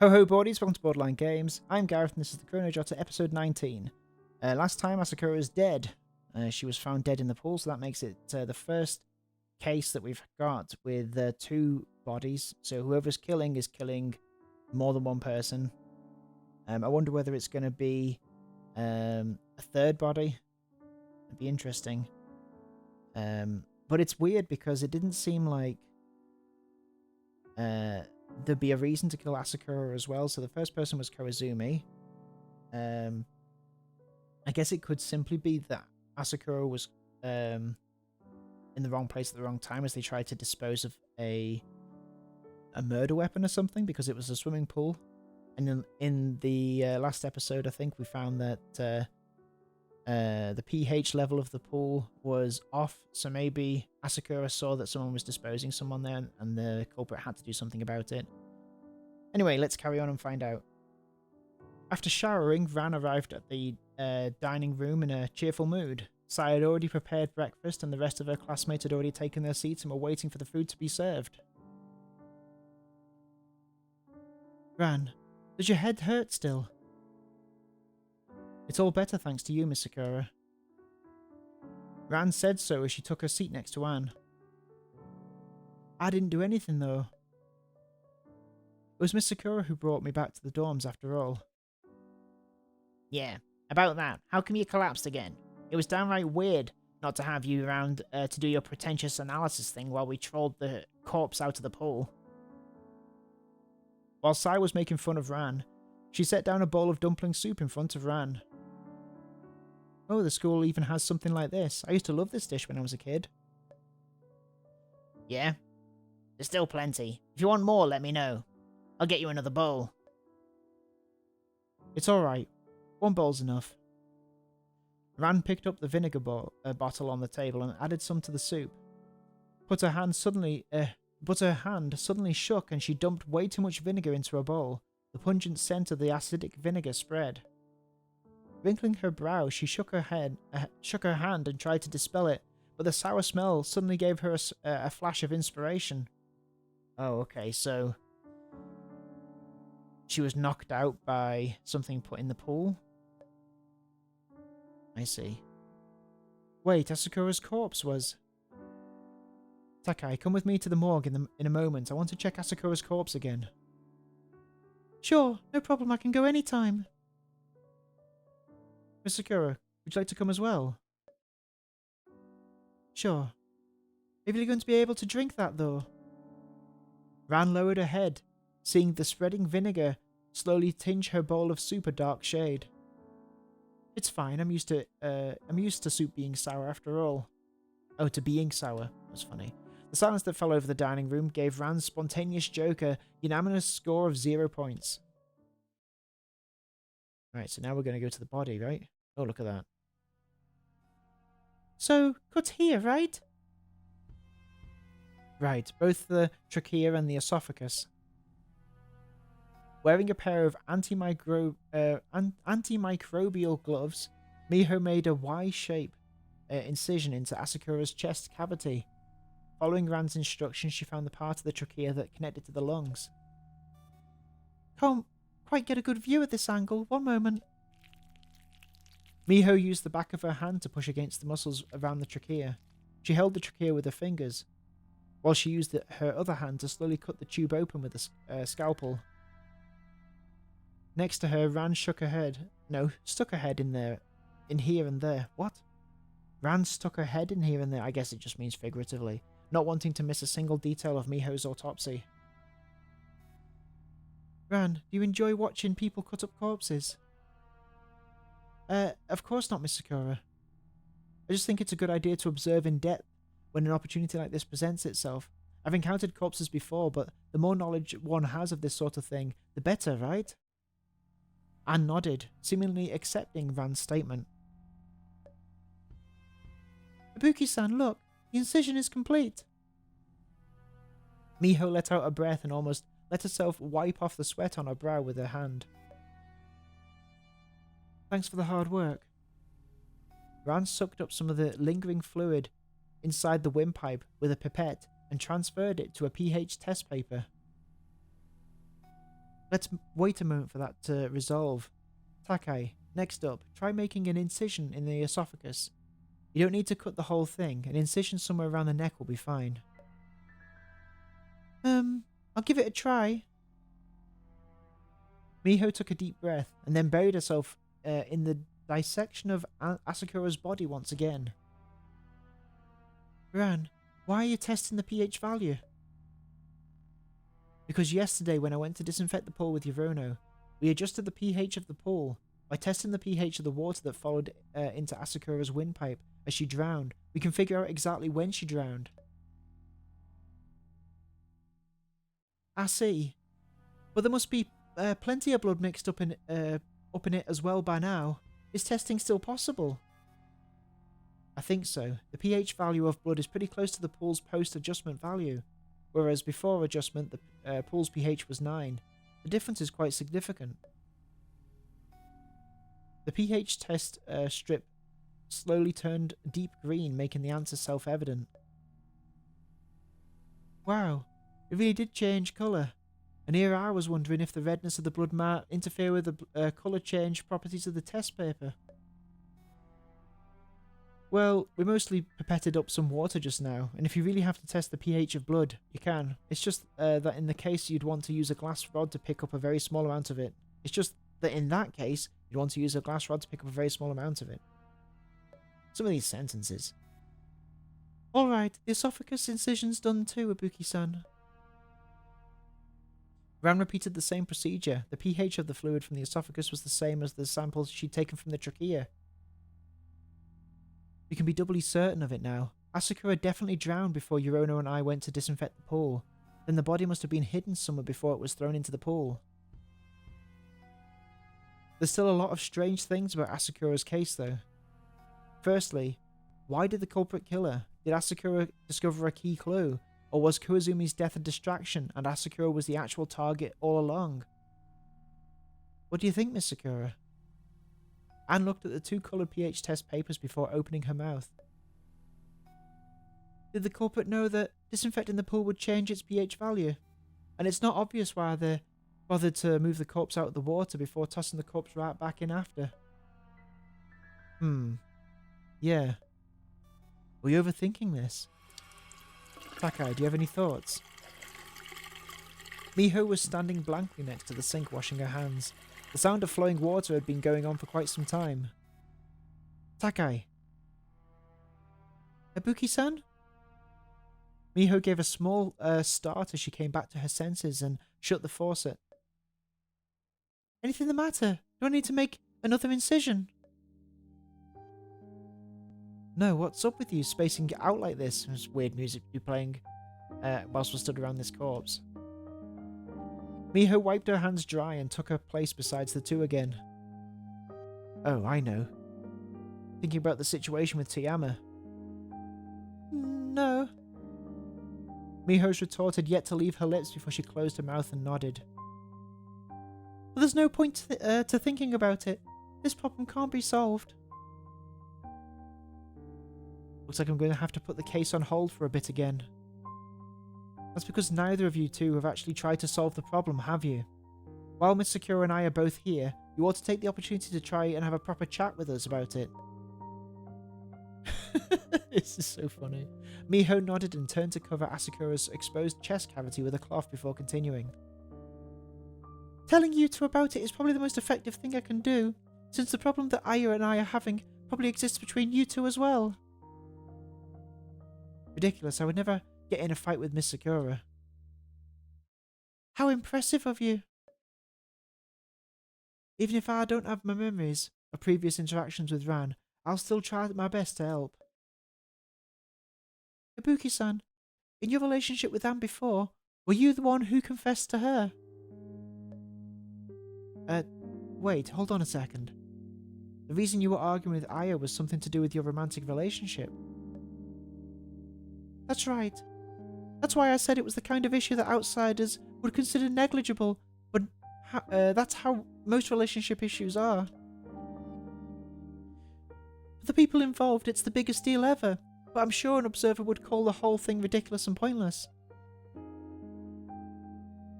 Ho ho boardies, welcome to Borderline Games. I'm Gareth and this is the Chrono Jotter episode 19. Last time Asakura is dead. She was found dead in the pool, so that makes it the first case that we've got with two bodies. So whoever's killing is killing more than one person. I wonder whether it's going to be a third body. It'd be interesting. But it's weird because it didn't seem like there'd be a reason to kill Asakura as well. So the first person was Koizumi. I guess it could simply be that Asakura was in the wrong place at the wrong time as they tried to dispose of a murder weapon or something, because it was a swimming pool. And in the last episode, I think we found that the pH level of the pool was off, so maybe Asakura saw that someone was disposing someone there and the culprit had to do something about it. Anyway, let's carry on and find out. After showering, Ran arrived at the dining room in a cheerful mood. Sai had already prepared breakfast and the rest of her classmates had already taken their seats and were waiting for the food to be served. Ran, does your head hurt still? It's all better thanks to you, Miss Sakura. Ran said so as she took her seat next to Anne. I didn't do anything though. It was Miss Sakura who brought me back to the dorms after all. Yeah, about that, how come you collapsed again? It was downright weird not to have you around to do your pretentious analysis thing while we trolled the corpse out of the pool. While Sai was making fun of Ran, she set down a bowl of dumpling soup in front of Ran. Oh, the school even has something like this. I used to love this dish when I was a kid. Yeah? There's still plenty. If you want more, let me know. I'll get you another bowl. It's alright. One bowl's enough. Ran picked up the vinegar bottle on the table and added some to the soup. But her hand suddenly shook and she dumped way too much vinegar into her bowl. The pungent scent of the acidic vinegar spread. Wrinkling her brow, she shook her hand and tried to dispel it, but the sour smell suddenly gave her a flash of inspiration. Oh, okay, so she was knocked out by something put in the pool? I see. Wait, Asakura's corpse was... Takei, come with me to the morgue in a moment. I want to check Asakura's corpse again. Sure, no problem, I can go anytime. Miss Sakura, would you like to come as well? Sure. Are you going to be able to drink that, though? Ran lowered her head, seeing the spreading vinegar slowly tinge her bowl of soup a dark shade. It's fine, I'm used to soup being sour after all. Oh, to being sour. That's funny. The silence that fell over the dining room gave Ran's spontaneous joke a unanimous score of 0 points. Right, so now we're going to go to the body, right? Oh, look at that. So, cut here, right? Right, both the trachea and the esophagus. Wearing a pair of antimicrobial gloves, Miho made a Y-shape incision into Asakura's chest cavity. Following Ran's instructions, she found the part of the trachea that connected to the lungs. Can't quite get a good view at this angle. One moment. Miho used the back of her hand to push against the muscles around the trachea. She held the trachea with her fingers, while she used her other hand to slowly cut the tube open with a scalpel. Next to her, Ran stuck her head in here and there. What? Ran stuck her head in here and there. I guess it just means figuratively, not wanting to miss a single detail of Miho's autopsy. Ran, do you enjoy watching people cut up corpses? Of course not, Miss Sakura. I just think it's a good idea to observe in depth when an opportunity like this presents itself. I've encountered corpses before, but the more knowledge one has of this sort of thing, the better, right? Anne nodded, seemingly accepting Ran's statement. Ibuki-san, look! The incision is complete! Miho let out a breath and almost let herself wipe off the sweat on her brow with her hand. Thanks for the hard work. Ran sucked up some of the lingering fluid inside the windpipe with a pipette and transferred it to a pH test paper. Let's wait a moment for that to resolve. Takei, next up, try making an incision in the esophagus. You don't need to cut the whole thing. An incision somewhere around the neck will be fine. I'll give it a try. Miho took a deep breath and then buried herself in the dissection of Asakura's body once again. Ran, why are you testing the pH value? Because yesterday when I went to disinfect the pool with Chrono, we adjusted the pH of the pool. By testing the pH of the water that followed into Asakura's windpipe as she drowned, we can figure out exactly when she drowned. I see. But there must be plenty of blood mixed up in it as well by now. Is testing still possible? I think so. The pH value of blood is pretty close to the pool's post-adjustment value, whereas before adjustment the pool's pH was 9. The difference is quite significant. The pH test strip slowly turned deep green, making the answer self-evident. Wow, it really did change colour. And here I was wondering if the redness of the blood might interfere with the colour change properties of the test paper. Well, we mostly pipetted up some water just now, and if you really have to test the pH of blood, you can. It's just that in the case you'd want to use a glass rod to pick up a very small amount of it. It's just that in that case, you'd want to use a glass rod to pick up a very small amount of it. Some of these sentences. Alright, the esophagus incision's done too, Ibuki-san. Ran repeated the same procedure. The pH of the fluid from the esophagus was the same as the samples she'd taken from the trachea. We can be doubly certain of it now. Asakura definitely drowned before Chrono and I went to disinfect the pool. Then the body must have been hidden somewhere before it was thrown into the pool. There's still a lot of strange things about Asakura's case though. Firstly, why did the culprit kill her? Did Asakura discover a key clue? Or was Koizumi's death a distraction and Asakura was the actual target all along? What do you think, Miss Sakura? Anne looked at the two coloured pH test papers before opening her mouth. Did the culprit know that disinfecting the pool would change its pH value? And it's not obvious why they bothered to move the corpse out of the water before tossing the corpse right back in after. Yeah. Were you overthinking this? Takei, do you have any thoughts? Miho was standing blankly next to the sink washing her hands. The sound of flowing water had been going on for quite some time. Takei. Ibuki-san? Miho gave a small start as she came back to her senses and shut the faucet. Anything the matter? Do I need to make another incision? No, what's up with you spacing out like this? There's weird music to be playing whilst we're stood around this corpse. Miho wiped her hands dry and took her place beside the two again. Oh, I know. Thinking about the situation with Toyama. No. Miho's retorted yet to leave her lips before she closed her mouth and nodded. But there's no point to thinking about it. This problem can't be solved. Looks like I'm going to have to put the case on hold for a bit again. That's because neither of you two have actually tried to solve the problem, have you? While Miss Sakura and I are both here, you ought to take the opportunity to try and have a proper chat with us about it. This is so funny. Miho nodded and turned to cover Asakura's exposed chest cavity with a cloth before continuing. Telling you two about it is probably the most effective thing I can do, since the problem that Aya and I are having probably exists between you two as well. Ridiculous, I would never get in a fight with Miss Sakura. How impressive of you. Even if I don't have my memories of previous interactions with Ran, I'll still try my best to help. Ibuki-san, in your relationship with Anne before, were you the one who confessed to her? Wait, hold on a second. The reason you were arguing with Aya was something to do with your romantic relationship. That's right. That's why I said it was the kind of issue that outsiders would consider negligible, but that's how most relationship issues are. For the people involved, it's the biggest deal ever, but I'm sure an observer would call the whole thing ridiculous and pointless.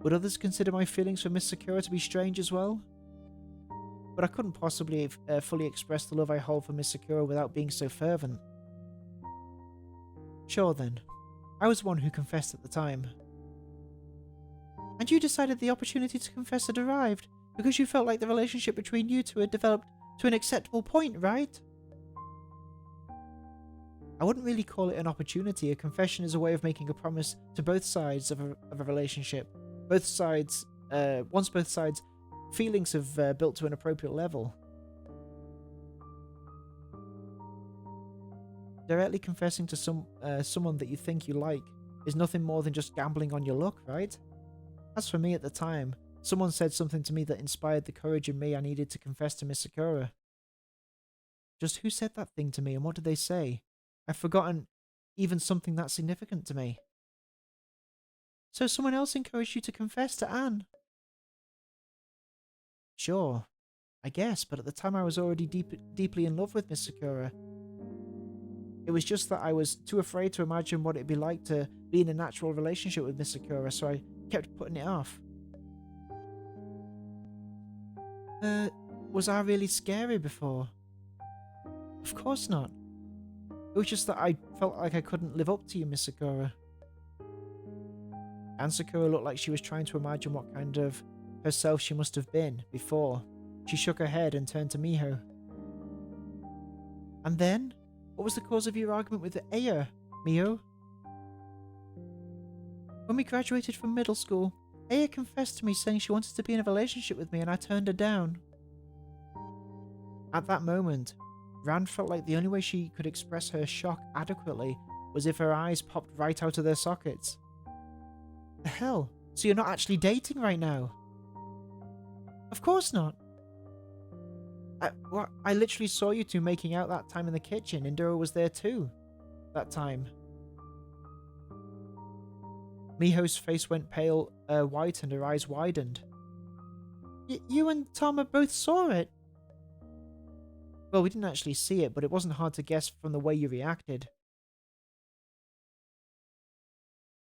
Would others consider my feelings for Miss Sakura to be strange as well? But I couldn't possibly fully express the love I hold for Miss Sakura without being so fervent. Sure then, I was one who confessed at the time. And you decided the opportunity to confess had arrived, because you felt like the relationship between you two had developed to an acceptable point, right? I wouldn't really call it an opportunity. A confession is a way of making a promise to both sides of a relationship. Once both sides' feelings have built to an appropriate level. Directly confessing to someone that you think you like is nothing more than just gambling on your luck, right? As for me at the time, someone said something to me that inspired the courage in me I needed to confess to Miss Sakura. Just who said that thing to me and what did they say? I've forgotten even something that significant to me. So someone else encouraged you to confess to Anne? Sure, I guess, but at the time I was already deeply in love with Miss Sakura. It was just that I was too afraid to imagine what it'd be like to be in a natural relationship with Miss Sakura, so I kept putting it off. Was I really scary before? Of course not. It was just that I felt like I couldn't live up to you, Miss Sakura. And Sakura looked like she was trying to imagine what kind of herself she must have been before. She shook her head and turned to Miho. And then? What was the cause of your argument with Aya, Miho? When we graduated from middle school, Aya confessed to me saying she wanted to be in a relationship with me and I turned her down. At that moment, Ran felt like the only way she could express her shock adequately was if her eyes popped right out of their sockets. The hell? So you're not actually dating right now? Of course not. I literally saw you two making out that time in the kitchen. Indira was there too. That time. Miho's face went pale white and her eyes widened. You and Tama both saw it? Well, we didn't actually see it, but it wasn't hard to guess from the way you reacted.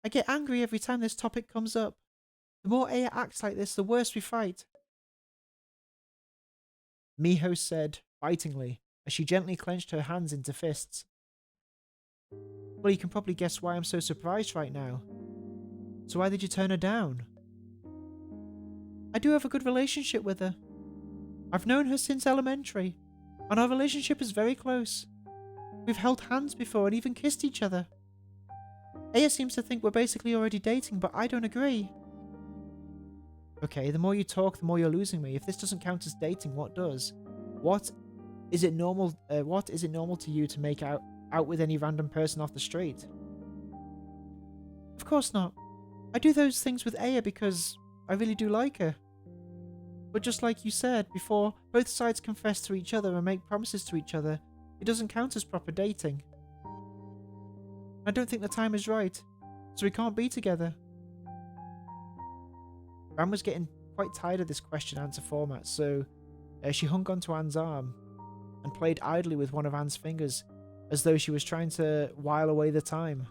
I get angry every time this topic comes up. The more Aya acts like this, the worse we fight. Miho said, bitingly, as she gently clenched her hands into fists. Well, you can probably guess why I'm so surprised right now. So why did you turn her down? I do have a good relationship with her. I've known her since elementary, and our relationship is very close. We've held hands before and even kissed each other. Aya seems to think we're basically already dating, but I don't agree. Okay, the more you talk, the more you're losing me. If this doesn't count as dating, what does? What is it normal to you to make out with any random person off the street? Of course not. I do those things with Aya because I really do like her. But just like you said before, both sides confess to each other and make promises to each other. It doesn't count as proper dating. I don't think the time is right, so we can't be together. Ran was getting quite tired of this question-answer format, so she hung onto Anne's arm and played idly with one of Anne's fingers, as though she was trying to while away the time.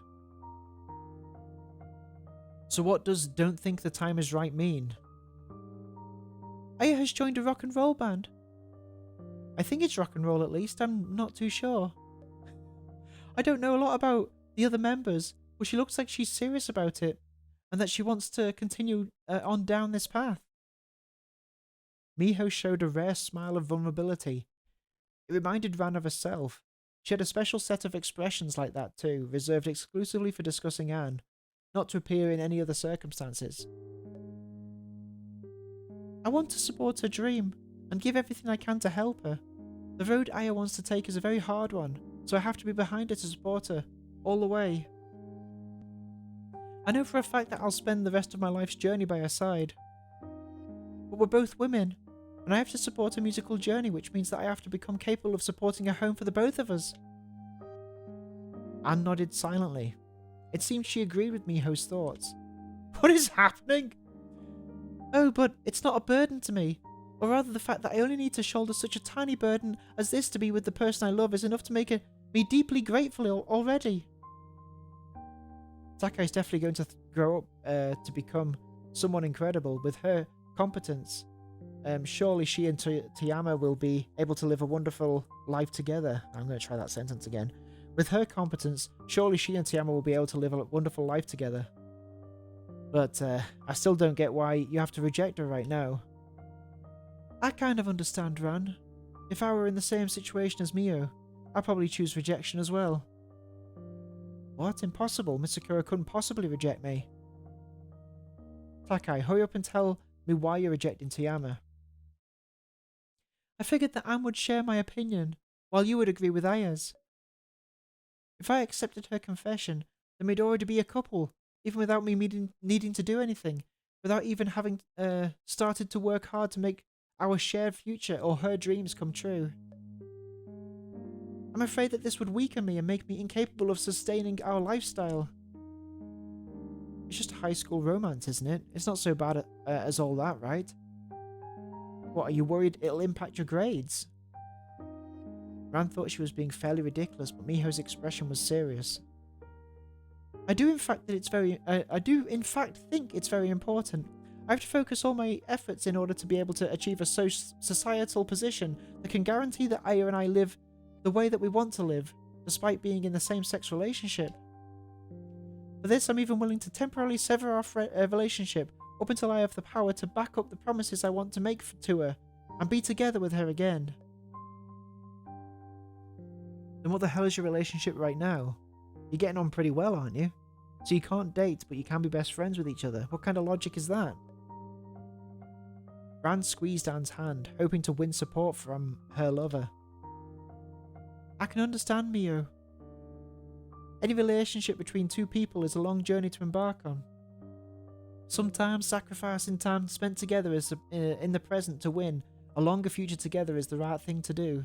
So what does "don't think the time is right" mean? Aya has joined a rock and roll band. I think it's rock and roll at least, I'm not too sure. I don't know a lot about the other members, but she looks like she's serious about it, and that she wants to continue on down this path. Miho showed a rare smile of vulnerability. It reminded Ran of herself. She had a special set of expressions like that too, reserved exclusively for discussing Anne, not to appear in any other circumstances. I want to support her dream, and give everything I can to help her. The road Aya wants to take is a very hard one, so I have to be behind her to support her, all the way. I know for a fact that I'll spend the rest of my life's journey by her side. But we're both women, and I have to support her musical journey, which means that I have to become capable of supporting a home for the both of us. Anne nodded silently. It seemed she agreed with Miho's thoughts. What is happening? Oh, but it's not a burden to me. Or rather, the fact that I only need to shoulder such a tiny burden as this to be with the person I love is enough to make me deeply grateful already. Takei's definitely going to grow up to become someone incredible. With her competence, surely she and Toyama will be able to live a wonderful life together. I'm going to try that sentence again. With her competence, surely she and Toyama will be able to live a wonderful life together. But I still don't get why you have to reject her right now. I kind of understand, Ran. If I were in the same situation as Miho, I'd probably choose rejection as well. What? Impossible. Misakura couldn't possibly reject me. Takei, hurry up and tell me why you're rejecting Toyama. I figured that Anne would share my opinion, while you would agree with Aya's. If I accepted her confession, then we'd already be a couple, even without me needing to do anything, without even having started to work hard to make our shared future or her dreams come true. I'm afraid that this would weaken me and make me incapable of sustaining our lifestyle. It's just a high school romance, isn't it? It's not so bad as all that, right? What, are you worried it'll impact your grades? Ran thought she was being fairly ridiculous, but Miho's expression was serious. I do in fact think it's very important. I have to focus all my efforts in order to be able to achieve a societal position that can guarantee that Aya and I live the way that we want to live, despite being in the same-sex relationship. For this, I'm even willing to temporarily sever our relationship up until I have the power to back up the promises I want to make to her and be together with her again. Then what the hell is your relationship right now? You're getting on pretty well, aren't you? So you can't date, but you can be best friends with each other. What kind of logic is that? Ran squeezed Anne's hand, hoping to win support from her lover. I can understand, Miho. Any relationship between two people is a long journey to embark on. Sometimes sacrificing time spent together in the present to win a longer future together is the right thing to do.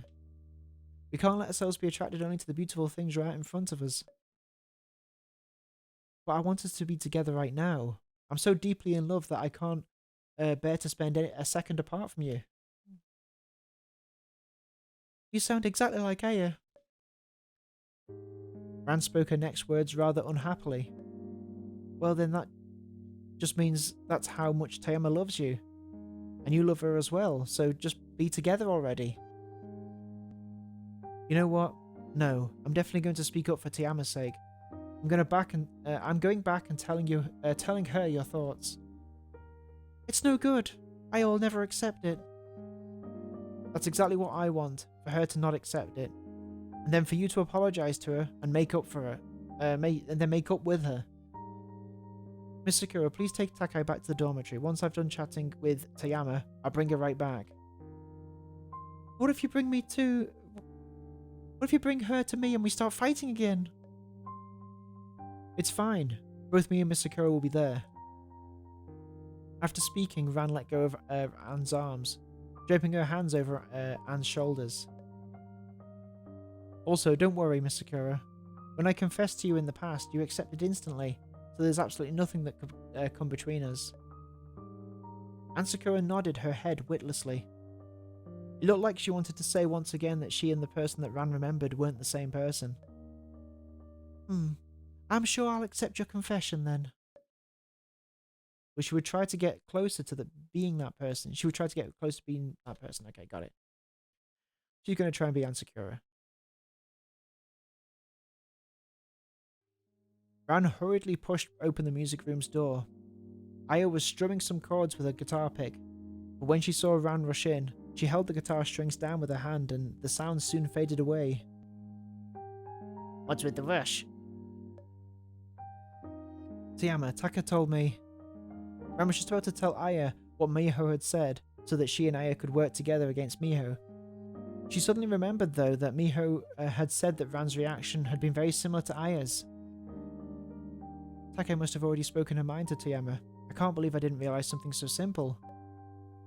We can't let ourselves be attracted only to the beautiful things right in front of us. But I want us to be together right now. I'm so deeply in love that I can't bear to spend a second apart from you. You sound exactly like Aya. Ran spoke her next words rather unhappily. Well then, that just means that's how much Toyama loves you. And you love her as well, so just be together already. You know what? No, I'm definitely going to speak up for Toyama's sake. I'm going back and telling her your thoughts. It's no good. I'll never accept it. That's exactly what I want, for her to not accept it. And then for you to apologize to her and make up for her. And then make up with her. Miss Sakura, please take Takei back to the dormitory. Once I've done chatting with Toyama, I'll bring her right back. What if you bring her to me and we start fighting again? It's fine. Both me and Miss Sakura will be there. After speaking, Ran let go of Anne's arms, draping her hands over Anne's shoulders. Also, don't worry, Miss Sakura. When I confessed to you in the past, you accepted instantly, so there's absolutely nothing that could come between us. Anne Sakura nodded her head witlessly. It looked like she wanted to say once again that she and the person that Ran remembered weren't the same person. I'm sure I'll accept your confession then. Well, she would try to get closer to being that person. She would try to get close to being that person. Okay, got it. She's going to try and be Anne Sakura. Ran hurriedly pushed open the music room's door. Aya was strumming some chords with her guitar pick, but when she saw Ran rush in, she held the guitar strings down with her hand and the sound soon faded away. What's with the rush? Toyama, Taka told me. Ran was just about to tell Aya what Miho had said so that she and Aya could work together against Miho. She suddenly remembered, though, that Miho had said that Ran's reaction had been very similar to Aya's. Takei must have already spoken her mind to Toyama. I can't believe I didn't realise something so simple.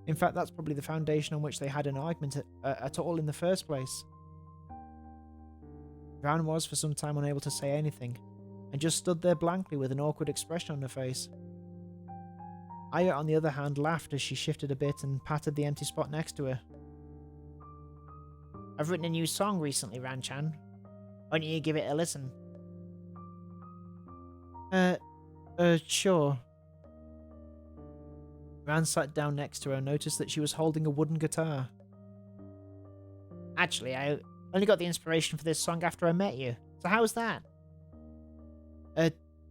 In fact, that's probably the foundation on which they had an argument at all in the first place. Ran was for some time unable to say anything, and just stood there blankly with an awkward expression on her face. Aya, on the other hand, laughed as she shifted a bit and patted the empty spot next to her. I've written a new song recently, Ran-chan. Why don't you give it a listen? Sure. Ran sat down next to her and noticed that she was holding a wooden guitar. Actually, I only got the inspiration for this song after I met you. So how's that?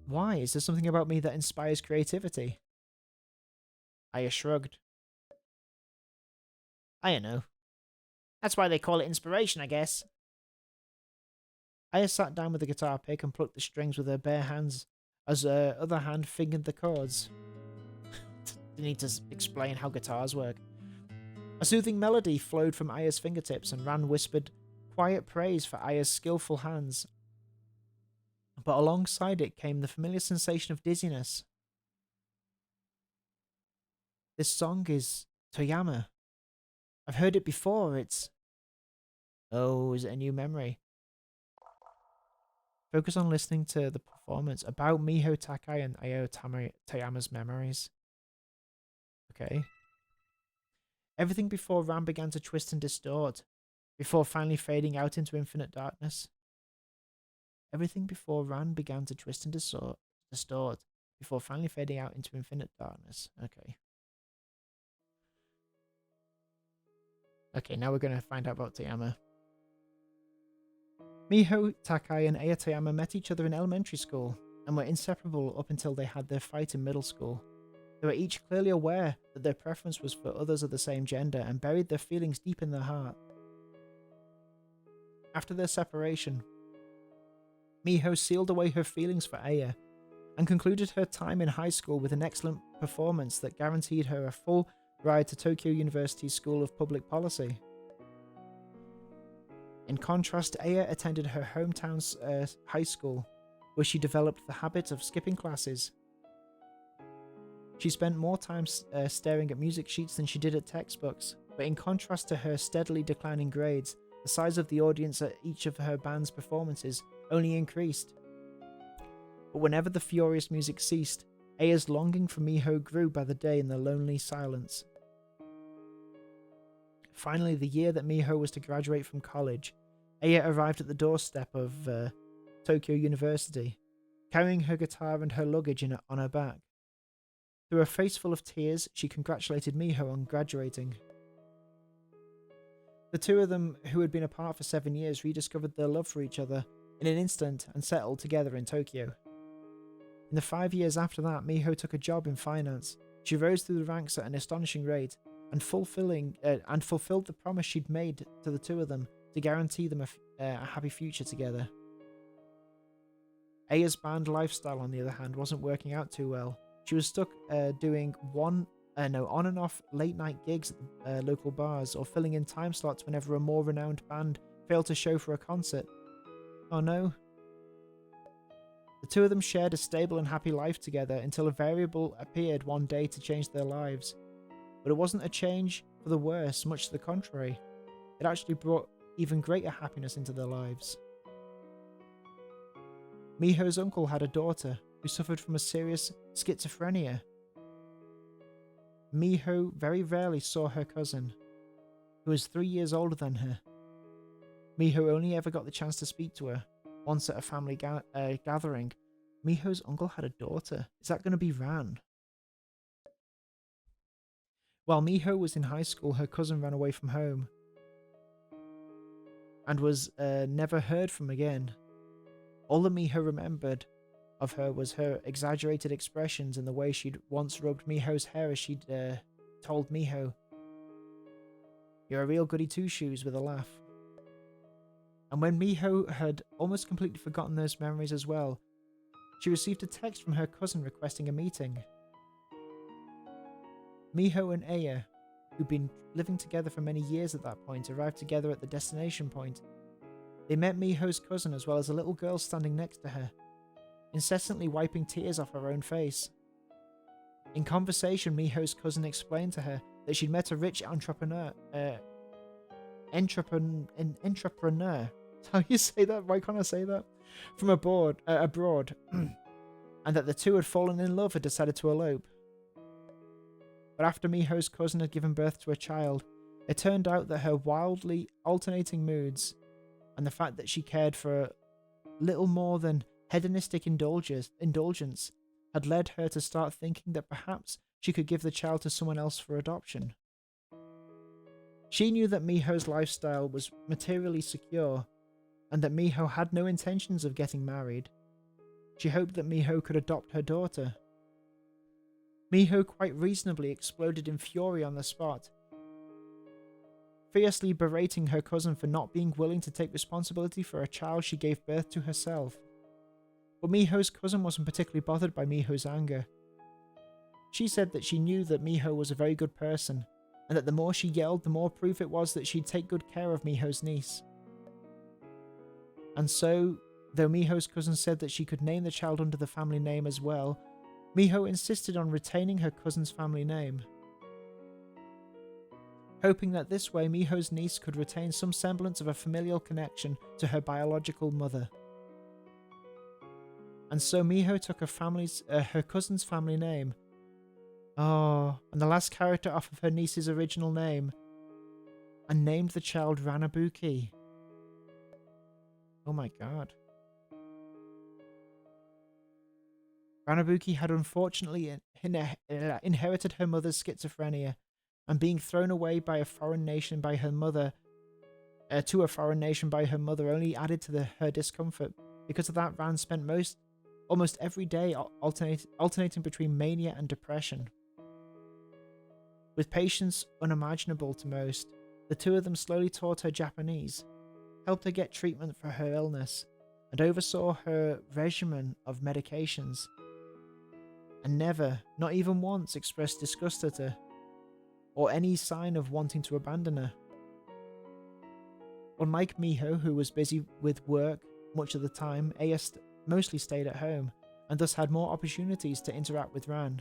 Why? Is there something about me that inspires creativity? Aya shrugged. I don't know. That's why they call it inspiration, I guess. Aya sat down with the guitar pick and plucked the strings with her bare hands, as her other hand fingered the chords. Didn't need to explain how guitars work. A soothing melody flowed from Aya's fingertips, and Ran whispered quiet praise for Aya's skillful hands. But alongside it came the familiar sensation of dizziness. This song is Toyama. I've heard it before, it's... Oh, is it a new memory? Focus on listening to the performance about Miho, Takei, and Aya Toyama's memories. Okay. Everything before Ran began to twist and distort, before finally fading out into infinite darkness. Everything before Ran began to twist and distort, before finally fading out into infinite darkness. Okay. Okay, now we're going to find out about Toyama. Miho, Takei, and Aya Toyama met each other in elementary school and were inseparable up until they had their fight in middle school. They were each clearly aware that their preference was for others of the same gender and buried their feelings deep in their heart. After their separation, Miho sealed away her feelings for Aya and concluded her time in high school with an excellent performance that guaranteed her a full ride to Tokyo University's School of Public Policy. In contrast, Aya attended her hometown's high school, where she developed the habit of skipping classes. She spent more time staring at music sheets than she did at textbooks, but in contrast to her steadily declining grades, the size of the audience at each of her band's performances only increased. But whenever the furious music ceased, Aya's longing for Miho grew by the day in the lonely silence. Finally, the year that Miho was to graduate from college, Aya arrived at the doorstep of Tokyo University, carrying her guitar and her luggage on her back. Through a face full of tears, she congratulated Miho on graduating. The two of them, who had been apart for 7 years, rediscovered their love for each other in an instant and settled together in Tokyo. In the 5 years after that, Miho took a job in finance. She rose through the ranks at an astonishing rate and fulfilled the promise she'd made to the two of them to guarantee them a happy future together. Aya's band lifestyle, on the other hand, wasn't working out too well. She was stuck doing on and off late night gigs at local bars or filling in time slots whenever a more renowned band failed to show for a concert. Oh no. The two of them shared a stable and happy life together until a variable appeared one day to change their lives. But it wasn't a change for the worse, much to the contrary. It actually brought even greater happiness into their lives. Miho's uncle had a daughter who suffered from a serious schizophrenia. Miho very rarely saw her cousin, who was 3 years older than her. Miho only ever got the chance to speak to her once at a family gathering. Miho's uncle had a daughter. Is that going to be Ran? While Miho was in high school, her cousin ran away from home and was never heard from again. All that Miho remembered of her was her exaggerated expressions and the way she'd once rubbed Miho's hair as she'd told Miho, "You're a real goody two-shoes," with a laugh. And when Miho had almost completely forgotten those memories as well, she received a text from her cousin requesting a meeting. Miho and Aya, who'd been living together for many years at that point, arrived together at the destination point. They met Miho's cousin as well as a little girl standing next to her, incessantly wiping tears off her own face. In conversation, Miho's cousin explained to her that she'd met a rich entrepreneur. How you say that? Why can't I say that? From abroad, and that the two had fallen in love and decided to elope. But after Miho's cousin had given birth to a child, it turned out that her wildly alternating moods and the fact that she cared for little more than hedonistic indulgence had led her to start thinking that perhaps she could give the child to someone else for adoption. She knew that Miho's lifestyle was materially secure, and that Miho had no intentions of getting married. She hoped that Miho could adopt her daughter. Miho quite reasonably exploded in fury on the spot, fiercely berating her cousin for not being willing to take responsibility for a child she gave birth to herself. But Miho's cousin wasn't particularly bothered by Miho's anger. She said that she knew that Miho was a very good person, and that the more she yelled, the more proof it was that she'd take good care of Miho's niece. And so, though Miho's cousin said that she could name the child under the family name as well, Miho insisted on retaining her cousin's family name, hoping that this way Miho's niece could retain some semblance of a familial connection to her biological mother. And so Miho took her cousin's family name. Oh, and the last character off of her niece's original name, and named the child Ranabuki. Oh my god. Ranabuki had unfortunately inherited her mother's schizophrenia, and being thrown away by a foreign nation by her mother, to a foreign nation by her mother only added to her discomfort. Because of that, Ran spent almost every day alternating between mania and depression. With patience unimaginable to most, the two of them slowly taught her Japanese, helped her get treatment for her illness, and oversaw her regimen of medications, and never, not even once, expressed disgust at her, or any sign of wanting to abandon her. Unlike Miho, who was busy with work much of the time, Aya mostly stayed at home, and thus had more opportunities to interact with Ran.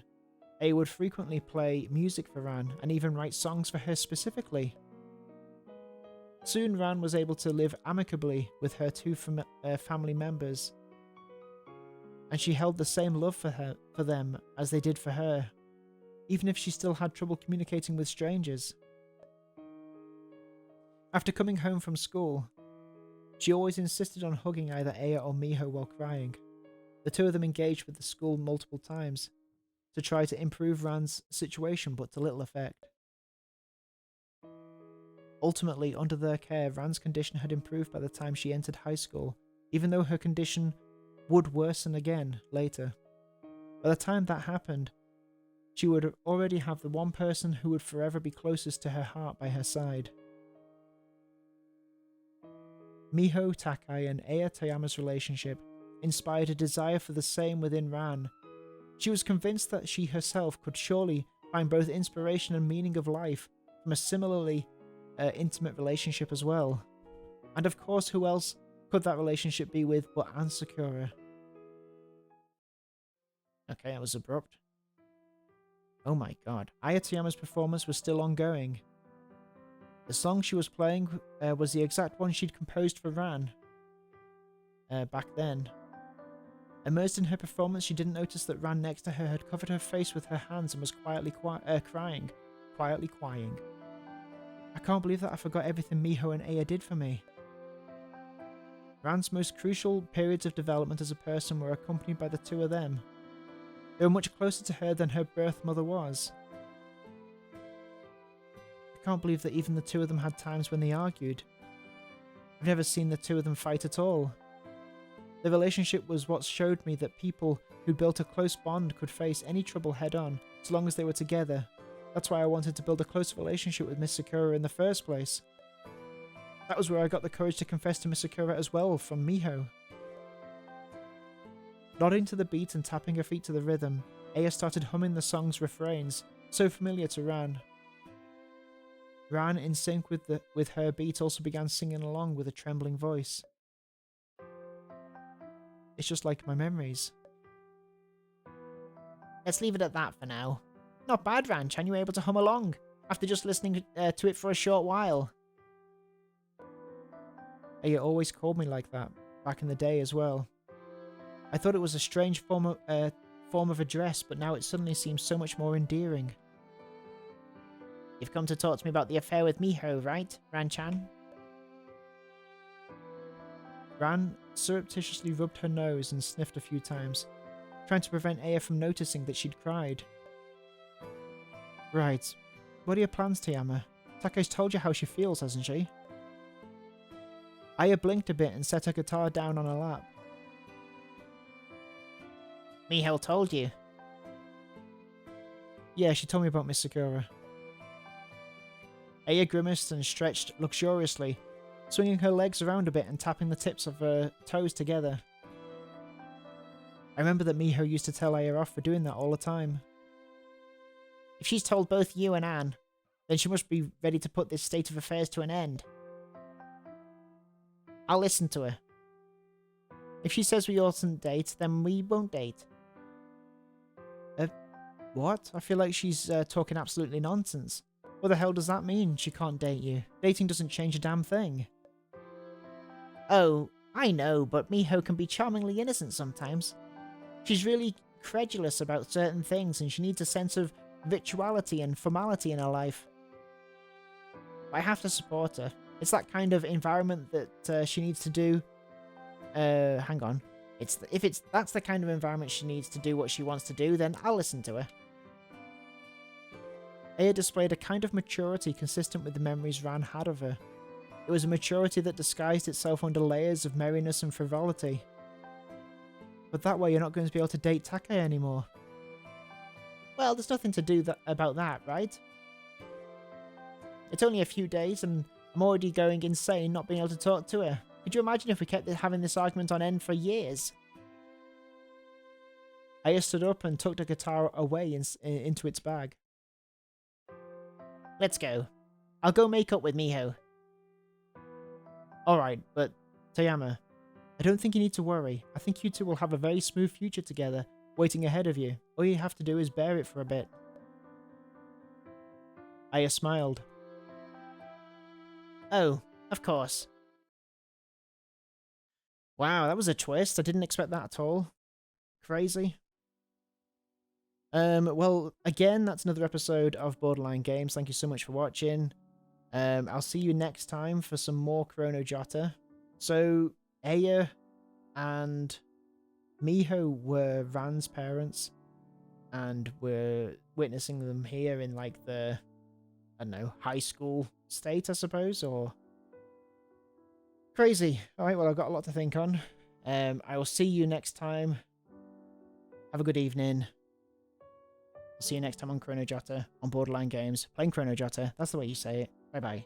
Aya would frequently play music for Ran, and even write songs for her specifically. Soon Ran was able to live amicably with her two family members, and she held the same love for them as they did for her, even if she still had trouble communicating with strangers. After coming home from school, she always insisted on hugging either Aya or Miho while crying. The two of them engaged with the school multiple times to try to improve Ran's situation, but to little effect. Ultimately, under their care, Ran's condition had improved by the time she entered high school, even though her condition would worsen again later. By the time that happened, she would already have the one person who would forever be closest to her heart by her side. Miho, Takei, and Aya Toyama's relationship inspired a desire for the same within Ran. She was convinced that she herself could surely find both inspiration and meaning of life from a similarly intimate relationship as well. And of course, who else could that relationship be with but Ann Sakura? Okay, that was abrupt. Oh my god. Aya Toyama's performance was still ongoing. The song she was playing was the exact one she'd composed for Ran back then. Immersed in her performance, she didn't notice that Ran next to her had covered her face with her hands and was quietly crying. I can't believe that I forgot everything Miho and Aya did for me. Ran's most crucial periods of development as a person were accompanied by the two of them. They were much closer to her than her birth mother was. I can't believe that even the two of them had times when they argued. I've never seen the two of them fight at all. The relationship was what showed me that people who built a close bond could face any trouble head-on, as long as they were together. That's why I wanted to build a close relationship with Miss Sakura in the first place. That was where I got the courage to confess to Miss Sakura as well, from Miho. Nodding to the beat and tapping her feet to the rhythm, Aya started humming the song's refrains, so familiar to Ran. Ran, in sync with her beat, also began singing along with a trembling voice. It's just like my memories. Let's leave it at that for now. Not bad, Ran-chan, you were able to hum along, after just listening to it for a short while. Aya always called me like that, back in the day as well. I thought it was a strange form of address, but now it suddenly seems so much more endearing. You've come to talk to me about the affair with Miho, right, Ran-chan? Ran surreptitiously rubbed her nose and sniffed a few times, trying to prevent Aya from noticing that she'd cried. Right. What are your plans, Toyama? Takei's told you how she feels, hasn't she? Aya blinked a bit and set her guitar down on her lap. Miho told you? Yeah, she told me about Miss Sakura. Aya grimaced and stretched luxuriously, swinging her legs around a bit and tapping the tips of her toes together. I remember that Miho used to tell Aya off for doing that all the time. If she's told both you and Anne, then she must be ready to put this state of affairs to an end. I'll listen to her. If she says we oughtn't date, then we won't date. What? I feel like she's talking absolutely nonsense. What the hell does that mean, she can't date you? Dating doesn't change a damn thing. Oh, I know, but Miho can be charmingly innocent sometimes. She's really credulous about certain things and she needs a sense of rituality and formality in her life. I have to support her. It's that kind of environment that she needs to do. Hang on. That's the kind of environment she needs to do what she wants to do, then I'll listen to her. Aya displayed a kind of maturity consistent with the memories Ran had of her. It was a maturity that disguised itself under layers of merriness and frivolity. But that way you're not going to be able to date Takei anymore. Well, there's nothing to do about that, right? It's only a few days and I'm already going insane not being able to talk to her. Could you imagine if we kept having this argument on end for years? Aya stood up and tucked the guitar away into its bag. Let's go. I'll go make up with Miho. Alright, but Toyama, I don't think you need to worry. I think you two will have a very smooth future together, waiting ahead of you. All you have to do is bear it for a bit. Aya smiled. Oh, of course. Wow, that was a twist. I didn't expect that at all. Crazy. Well, again, that's another episode of Borderline Games. Thank you so much for watching. I'll see you next time for some more Chrono Jotter. So, Aya and Miho were Ran's parents, and we're witnessing them here in, like, the, I don't know, high school state, I suppose, or... Crazy. Alright, well, I've got a lot to think on. I will see you next time. Have a good evening. I'll see you next time on Chrono Jotter, on Borderline Games. Playing Chrono Jotter, that's the way you say it. Bye-bye.